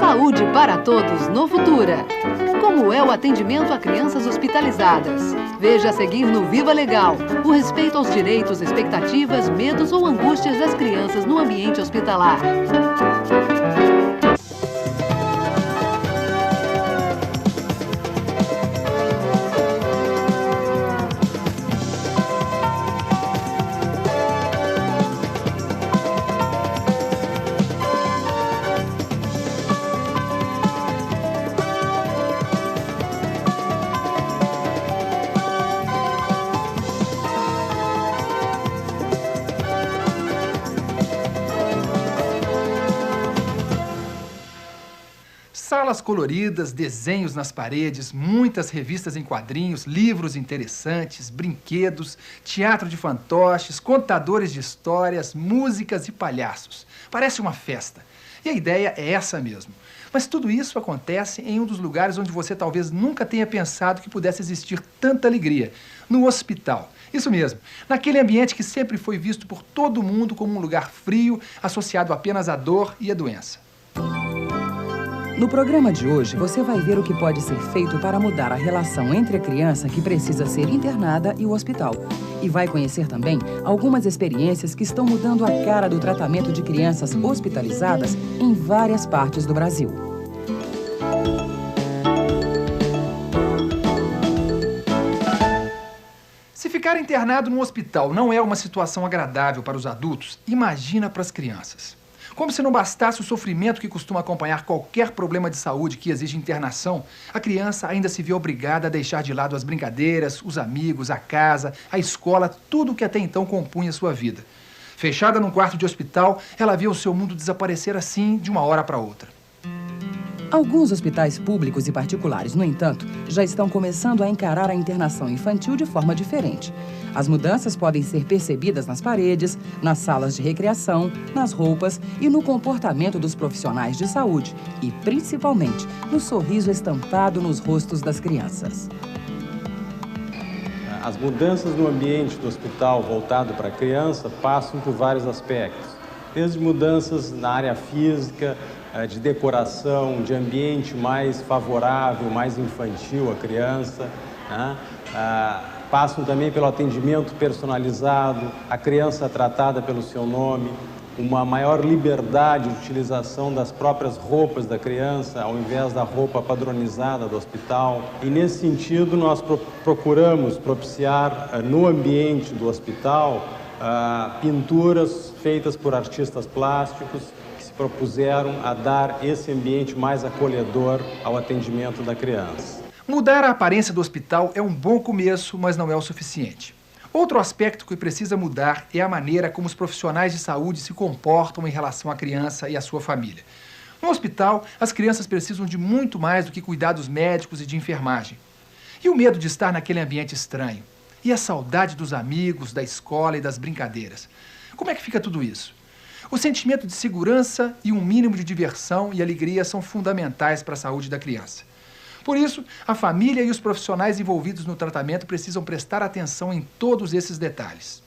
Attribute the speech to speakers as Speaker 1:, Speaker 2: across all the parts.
Speaker 1: Saúde para todos no Futura. Como é o atendimento a crianças hospitalizadas? Veja a seguir no Viva Legal. O respeito aos direitos, expectativas, medos ou angústias das crianças no ambiente hospitalar.
Speaker 2: Salas coloridas, desenhos nas paredes, muitas revistas em quadrinhos, livros interessantes, brinquedos, teatro de fantoches, contadores de histórias, músicas e palhaços. Parece uma festa. E a ideia é essa mesmo. Mas tudo isso acontece em um dos lugares onde você talvez nunca tenha pensado que pudesse existir tanta alegria, no hospital. Isso mesmo, naquele ambiente que sempre foi visto por todo mundo como um lugar frio, associado apenas à dor e à doença.
Speaker 3: No programa de hoje, você vai ver o que pode ser feito para mudar a relação entre a criança que precisa ser internada e o hospital. E vai conhecer também algumas experiências que estão mudando a cara do tratamento de crianças hospitalizadas em várias partes do Brasil.
Speaker 2: Se ficar internado num hospital não é uma situação agradável para os adultos, imagina para as crianças. Como se não bastasse o sofrimento que costuma acompanhar qualquer problema de saúde que exige internação, a criança ainda se vê obrigada a deixar de lado as brincadeiras, os amigos, a casa, a escola, tudo o que até então compunha sua vida. Fechada num quarto de hospital, ela vê o seu mundo desaparecer assim de uma hora para outra.
Speaker 3: Alguns hospitais públicos e particulares, no entanto, já estão começando a encarar a internação infantil de forma diferente. As mudanças podem ser percebidas nas paredes, nas salas de recreação, nas roupas e no comportamento dos profissionais de saúde e, principalmente, no sorriso estampado nos rostos das crianças.
Speaker 4: As mudanças no ambiente do hospital voltado para a criança passam por vários aspectos, desde mudanças na área física, de decoração, de ambiente mais favorável, mais infantil à criança, né? Passam também pelo atendimento personalizado, a criança tratada pelo seu nome, uma maior liberdade de utilização das próprias roupas da criança, ao invés da roupa padronizada do hospital. E nesse sentido, nós procuramos propiciar no ambiente do hospital pinturas feitas por artistas plásticos, propuseram a dar esse ambiente mais acolhedor ao atendimento da criança.
Speaker 2: Mudar a aparência do hospital é um bom começo, mas não é o suficiente. Outro aspecto que precisa mudar é a maneira como os profissionais de saúde se comportam em relação à criança e à sua família. No hospital, as crianças precisam de muito mais do que cuidados médicos e de enfermagem. E o medo de estar naquele ambiente estranho? E a saudade dos amigos, da escola e das brincadeiras? Como é que fica tudo isso? O sentimento de segurança e um mínimo de diversão e alegria são fundamentais para a saúde da criança. Por isso, a família e os profissionais envolvidos no tratamento precisam prestar atenção em todos esses detalhes.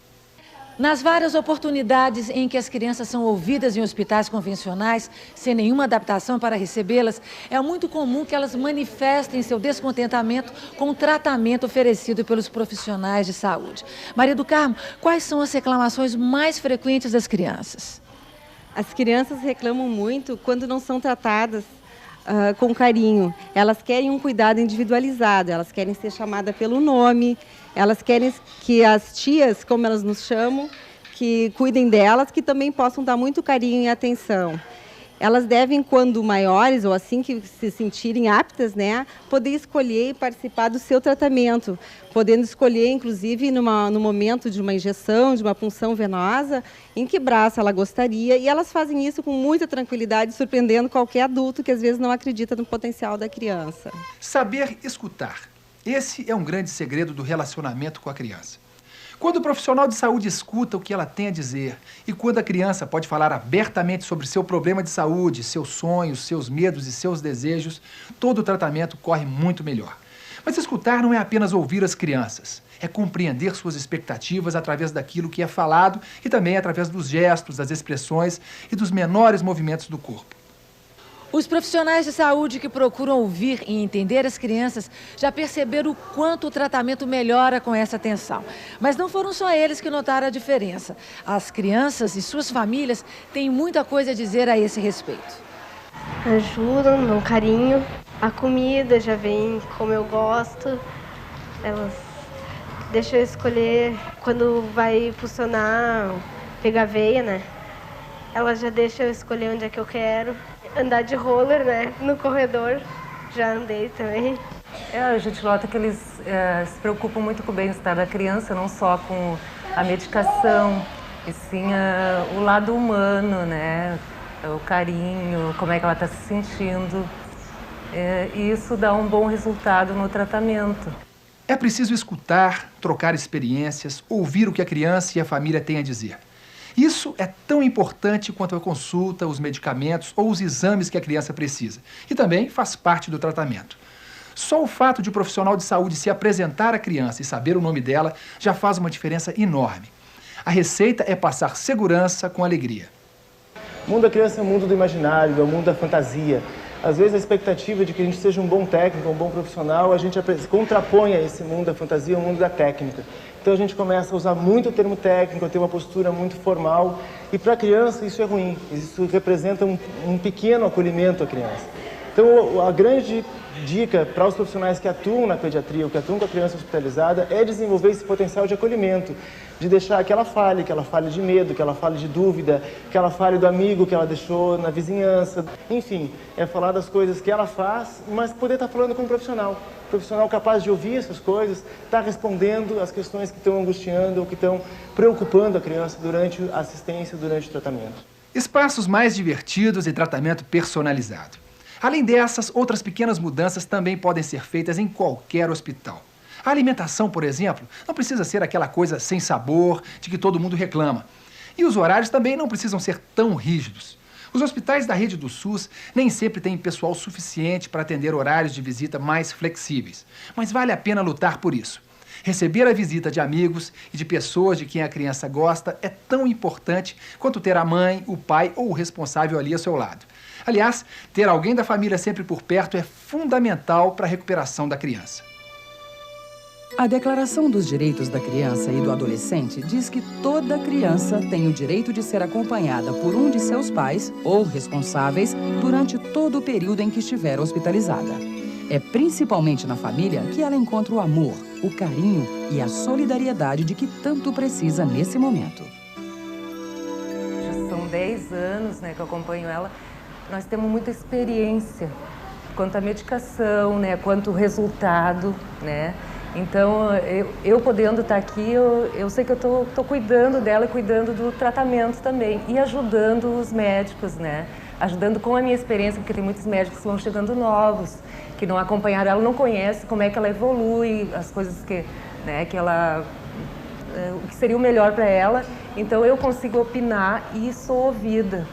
Speaker 5: Nas várias oportunidades em que as crianças são ouvidas em hospitais convencionais, sem nenhuma adaptação para recebê-las, é muito comum que elas manifestem seu descontentamento com o tratamento oferecido pelos profissionais de saúde. Maria do Carmo, quais são as reclamações mais frequentes das crianças?
Speaker 6: As crianças reclamam muito quando não são tratadas com carinho. Elas querem um cuidado individualizado, elas querem ser chamadas pelo nome, elas querem que as tias, como elas nos chamam, que cuidem delas, que também possam dar muito carinho e atenção. Elas devem, quando maiores ou assim que se sentirem aptas, né, poder escolher e participar do seu tratamento, podendo escolher, inclusive, no momento de uma injeção, de uma punção venosa, em que braço ela gostaria, e elas fazem isso com muita tranquilidade, surpreendendo qualquer adulto que às vezes não acredita no potencial da criança.
Speaker 2: Saber escutar. Esse é um grande segredo do relacionamento com a criança. Quando o profissional de saúde escuta o que ela tem a dizer e quando a criança pode falar abertamente sobre seu problema de saúde, seus sonhos, seus medos e seus desejos, todo o tratamento corre muito melhor. Mas escutar não é apenas ouvir as crianças, é compreender suas expectativas através daquilo que é falado e também através dos gestos, das expressões e dos menores movimentos do corpo.
Speaker 5: Os profissionais de saúde que procuram ouvir e entender as crianças já perceberam o quanto o tratamento melhora com essa atenção. Mas não foram só eles que notaram a diferença. As crianças e suas famílias têm muita coisa a dizer a esse respeito.
Speaker 7: Ajudam, dão carinho. A comida já vem como eu gosto. Elas deixam eu escolher quando vai funcionar, pegar veia, né? Elas já deixam eu escolher onde é que eu quero. Andar de roller, né? No corredor, já andei também.
Speaker 8: A gente nota que eles se preocupam muito com o bem-estar da criança, não só com a medicação, e sim o lado humano, né? O carinho, como é que ela está se sentindo. E isso dá um bom resultado no tratamento.
Speaker 2: É preciso escutar, trocar experiências, ouvir o que a criança e a família têm a dizer. Isso é tão importante quanto a consulta, os medicamentos ou os exames que a criança precisa. E também faz parte do tratamento. Só o fato de o profissional de saúde se apresentar à criança e saber o nome dela já faz uma diferença enorme. A receita é passar segurança com alegria.
Speaker 9: O mundo da criança é o mundo do imaginário, é o mundo da fantasia. Às vezes a expectativa de que a gente seja um bom técnico, um bom profissional, a gente contrapõe a esse mundo da fantasia, o mundo da técnica. Então a gente começa a usar muito o termo técnico, a ter uma postura muito formal. E para a criança isso é ruim, isso representa um pequeno acolhimento à criança. Então a grande dica para os profissionais que atuam na pediatria, ou que atuam com a criança hospitalizada, é desenvolver esse potencial de acolhimento, de deixar que ela fale de medo, que ela fale de dúvida, que ela fale do amigo que ela deixou na vizinhança. Enfim, é falar das coisas que ela faz, mas poder estar falando com um profissional. Um profissional capaz de ouvir essas coisas, estar respondendo às questões que estão angustiando ou que estão preocupando a criança durante a assistência, durante o tratamento.
Speaker 2: Espaços mais divertidos e tratamento personalizado. Além dessas, outras pequenas mudanças também podem ser feitas em qualquer hospital. A alimentação, por exemplo, não precisa ser aquela coisa sem sabor de que todo mundo reclama. E os horários também não precisam ser tão rígidos. Os hospitais da rede do SUS nem sempre têm pessoal suficiente para atender horários de visita mais flexíveis. Mas vale a pena lutar por isso. Receber a visita de amigos e de pessoas de quem a criança gosta é tão importante quanto ter a mãe, o pai ou o responsável ali ao seu lado. Aliás, ter alguém da família sempre por perto é fundamental para a recuperação da criança.
Speaker 3: A Declaração dos Direitos da Criança e do Adolescente diz que toda criança tem o direito de ser acompanhada por um de seus pais ou responsáveis durante todo o período em que estiver hospitalizada. É principalmente na família que ela encontra o amor, o carinho e a solidariedade de que tanto precisa nesse momento.
Speaker 8: Já são 10 anos, né, que eu acompanho ela. Nós temos muita experiência quanto à medicação, né, quanto ao resultado, né? Então, eu podendo estar aqui, eu sei que eu estou cuidando dela e cuidando do tratamento também. E ajudando os médicos, né? Ajudando com a minha experiência, porque tem muitos médicos que vão chegando novos, que não acompanharam ela, não conhecem como é que ela evolui, as coisas que, né, que ela... o que seria o melhor para ela. Então, eu consigo opinar e sou ouvida.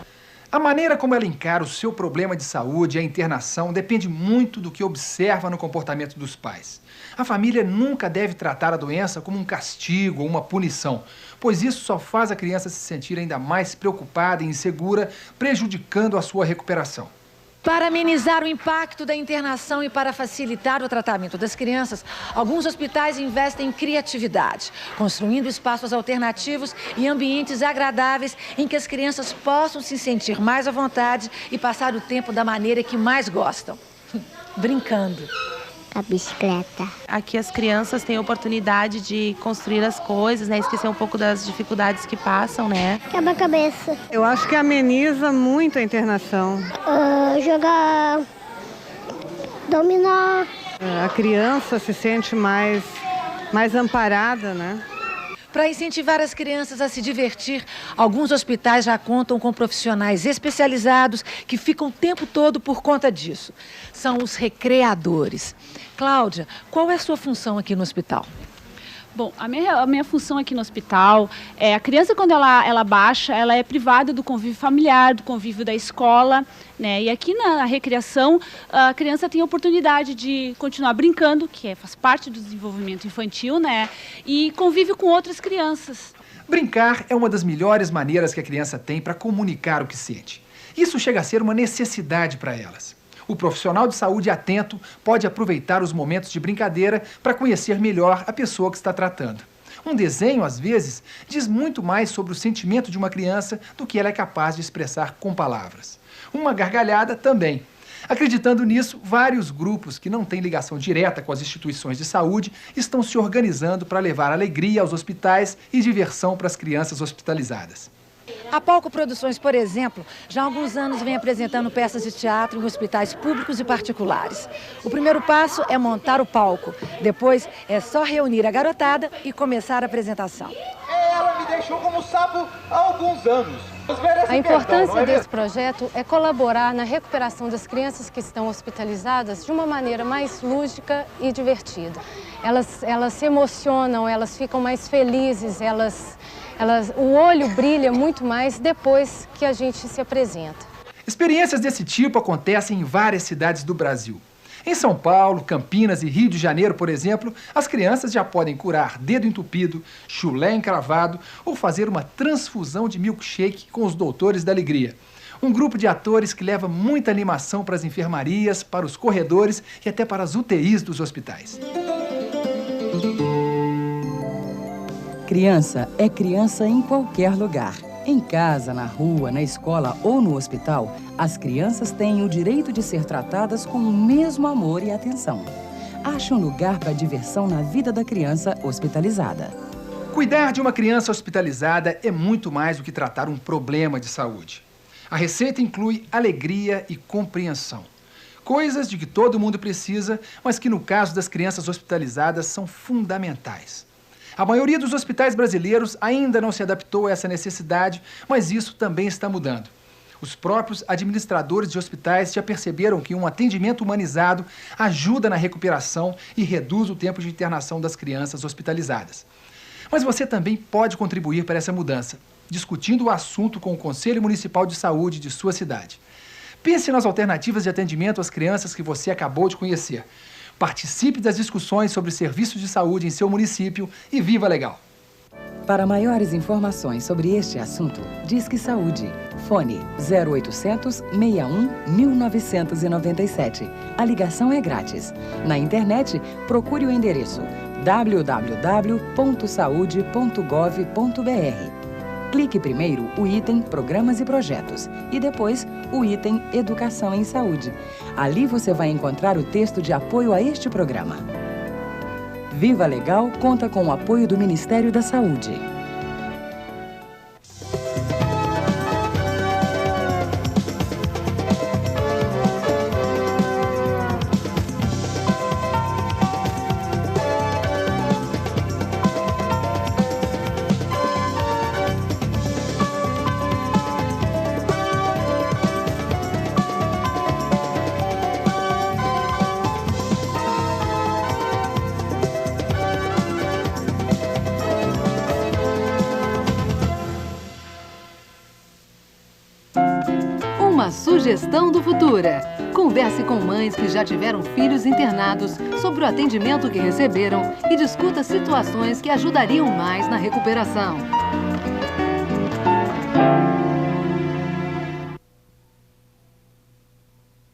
Speaker 2: A maneira como ela encara o seu problema de saúde e a internação depende muito do que observa no comportamento dos pais. A família nunca deve tratar a doença como um castigo ou uma punição, pois isso só faz a criança se sentir ainda mais preocupada e insegura, prejudicando a sua recuperação.
Speaker 5: Para amenizar o impacto da internação e para facilitar o tratamento das crianças, alguns hospitais investem em criatividade, construindo espaços alternativos e ambientes agradáveis em que as crianças possam se sentir mais à vontade e passar o tempo da maneira que mais gostam, brincando.
Speaker 10: A bicicleta.
Speaker 11: Aqui as crianças têm a oportunidade de construir as coisas, né? Esquecer um pouco das dificuldades que passam, né?
Speaker 10: Quebra-cabeça.
Speaker 6: Eu acho que ameniza muito a internação.
Speaker 10: Jogar dominó.
Speaker 6: A criança se sente mais amparada, né?
Speaker 5: Para incentivar as crianças a se divertir, alguns hospitais já contam com profissionais especializados que ficam o tempo todo por conta disso. São os recreadores. Cláudia, qual é a sua função aqui no hospital?
Speaker 12: Bom, a minha função aqui no hospital é a criança, quando ela baixa, ela é privada do convívio familiar, do convívio da escola, né? E aqui na recreação, a criança tem a oportunidade de continuar brincando, que faz parte do desenvolvimento infantil, né? E convive com outras crianças.
Speaker 2: Brincar é uma das melhores maneiras que a criança tem para comunicar o que sente. Isso chega a ser uma necessidade para elas. O profissional de saúde atento pode aproveitar os momentos de brincadeira para conhecer melhor a pessoa que está tratando. Um desenho, às vezes, diz muito mais sobre o sentimento de uma criança do que ela é capaz de expressar com palavras. Uma gargalhada também. Acreditando nisso, vários grupos que não têm ligação direta com as instituições de saúde estão se organizando para levar alegria aos hospitais e diversão para as crianças hospitalizadas.
Speaker 5: A Palco Produções, por exemplo, já há alguns anos vem apresentando peças de teatro em hospitais públicos e particulares. O primeiro passo é montar o palco. Depois é só reunir a garotada e começar a apresentação.
Speaker 13: Ela me deixou como sapo há alguns anos.
Speaker 14: A importância desse projeto é colaborar na recuperação das crianças que estão hospitalizadas de uma maneira mais lúdica e divertida. Elas se emocionam, elas ficam mais felizes, o olho brilha muito mais depois que a gente se apresenta.
Speaker 2: Experiências desse tipo acontecem em várias cidades do Brasil. Em São Paulo, Campinas e Rio de Janeiro, por exemplo, as crianças já podem curar dedo entupido, chulé encravado ou fazer uma transfusão de milkshake com os Doutores da Alegria. Um grupo de atores que leva muita animação para as enfermarias, para os corredores e até para as UTIs dos hospitais.
Speaker 3: Criança é criança em qualquer lugar. Em casa, na rua, na escola ou no hospital, as crianças têm o direito de ser tratadas com o mesmo amor e atenção. Ache um lugar para diversão na vida da criança hospitalizada.
Speaker 2: Cuidar de uma criança hospitalizada é muito mais do que tratar um problema de saúde. A receita inclui alegria e compreensão. Coisas de que todo mundo precisa, mas que no caso das crianças hospitalizadas são fundamentais. A maioria dos hospitais brasileiros ainda não se adaptou a essa necessidade, mas isso também está mudando. Os próprios administradores de hospitais já perceberam que um atendimento humanizado ajuda na recuperação e reduz o tempo de internação das crianças hospitalizadas. Mas você também pode contribuir para essa mudança, discutindo o assunto com o Conselho Municipal de Saúde de sua cidade. Pense nas alternativas de atendimento às crianças que você acabou de conhecer. Participe das discussões sobre serviços de saúde em seu município e viva legal!
Speaker 3: Para maiores informações sobre este assunto, Disque Saúde. Fone 0800 61 1997. A ligação é grátis. Na internet, procure o endereço www.saude.gov.br. Clique primeiro o item Programas e Projetos e depois o item Educação em Saúde. Ali você vai encontrar o texto de apoio a este programa. Viva Legal conta com o apoio do Ministério da Saúde.
Speaker 1: Uma sugestão do Futura. Converse com mães que já tiveram filhos internados sobre o atendimento que receberam e discuta situações que ajudariam mais na recuperação.